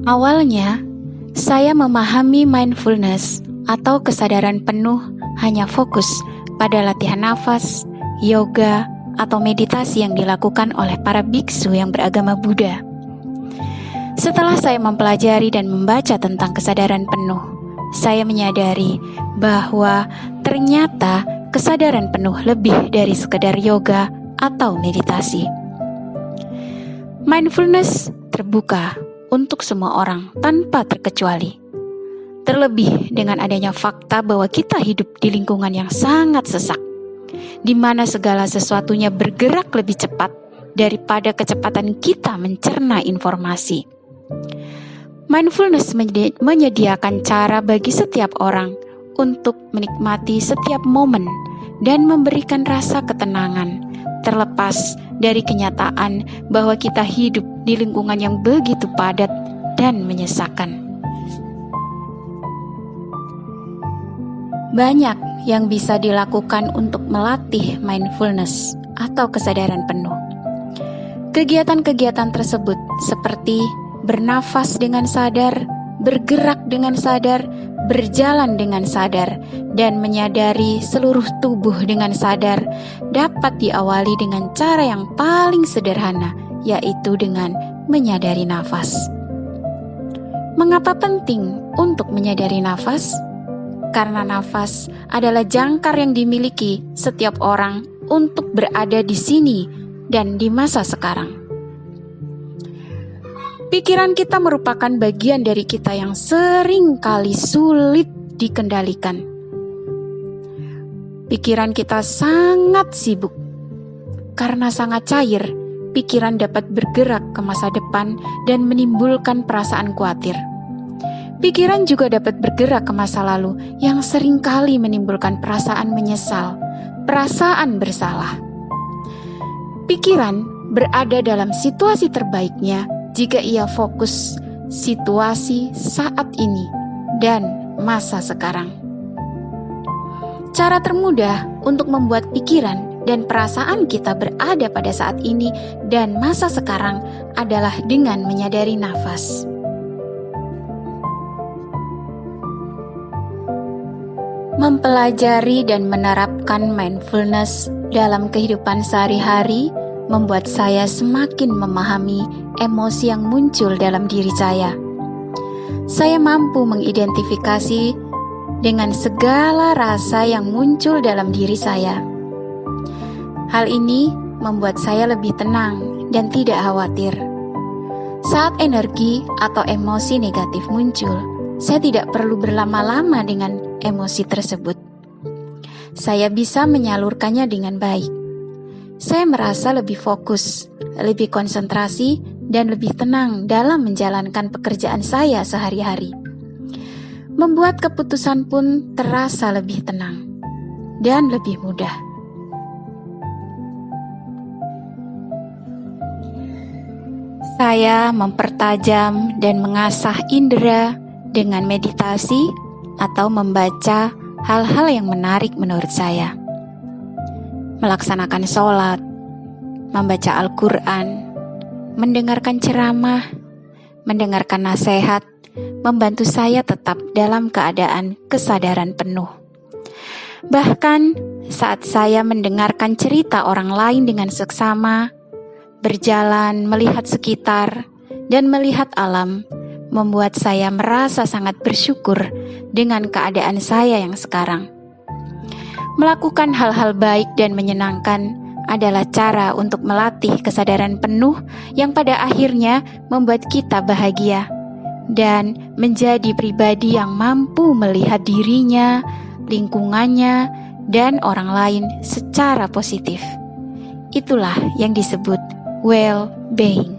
Awalnya, saya memahami mindfulness atau kesadaran penuh hanya fokus pada latihan nafas, yoga, atau meditasi yang dilakukan oleh para biksu yang beragama Buddha. Setelah saya mempelajari dan membaca tentang kesadaran penuh, saya menyadari bahwa ternyata kesadaran penuh lebih dari sekedar yoga atau meditasi. Mindfulness terbuka untuk semua orang tanpa terkecuali. Terlebih dengan adanya fakta bahwa kita hidup di lingkungan yang sangat sesak, di mana segala sesuatunya bergerak lebih cepat daripada kecepatan kita mencerna informasi. Mindfulness menyediakan cara bagi setiap orang untuk menikmati setiap momen dan memberikan rasa ketenangan, terlepas dari kenyataan bahwa kita hidup di lingkungan yang begitu padat dan menyesakan. Banyak yang bisa dilakukan untuk melatih mindfulness atau kesadaran penuh. Kegiatan-kegiatan tersebut seperti bernafas dengan sadar, bergerak dengan sadar, berjalan dengan sadar, dan menyadari seluruh tubuh dengan sadar dapat diawali dengan cara yang paling sederhana, yaitu dengan menyadari nafas. Mengapa penting untuk menyadari nafas? Karena nafas adalah jangkar yang dimiliki setiap orang untuk berada di sini dan di masa sekarang. Pikiran kita merupakan bagian dari kita yang sering kali sulit dikendalikan. Pikiran kita sangat sibuk. Karena sangat cair, pikiran dapat bergerak ke masa depan dan menimbulkan perasaan khawatir. Pikiran juga dapat bergerak ke masa lalu yang seringkali menimbulkan perasaan menyesal, perasaan bersalah. Pikiran berada dalam situasi terbaiknya jika ia fokus situasi saat ini dan masa sekarang. Cara termudah untuk membuat pikiran dan perasaan kita berada pada saat ini dan masa sekarang adalah dengan menyadari nafas. Mempelajari dan menerapkan mindfulness dalam kehidupan sehari-hari membuat saya semakin memahami emosi yang muncul dalam diri saya. Saya mampu mengidentifikasi dengan segala rasa yang muncul dalam diri saya. Hal ini membuat saya lebih tenang dan tidak khawatir. Saat energi atau emosi negatif muncul, saya tidak perlu berlama-lama dengan emosi tersebut. Saya bisa menyalurkannya dengan baik. Saya merasa lebih fokus, lebih konsentrasi, dan lebih tenang dalam menjalankan pekerjaan saya sehari-hari. Membuat keputusan pun terasa lebih tenang dan lebih mudah. Saya mempertajam dan mengasah indera dengan meditasi atau membaca hal-hal yang menarik menurut saya. Melaksanakan sholat, membaca Al-Quran, mendengarkan ceramah, mendengarkan nasihat, membantu saya tetap dalam keadaan kesadaran penuh. Bahkan saat saya mendengarkan cerita orang lain dengan seksama, berjalan, melihat sekitar, dan melihat alam, membuat saya merasa sangat bersyukur dengan keadaan saya yang sekarang. Melakukan hal-hal baik dan menyenangkan adalah cara untuk melatih kesadaran penuh yang pada akhirnya membuat kita bahagia dan menjadi pribadi yang mampu melihat dirinya, lingkungannya, dan orang lain secara positif. Itulah yang disebut well-being.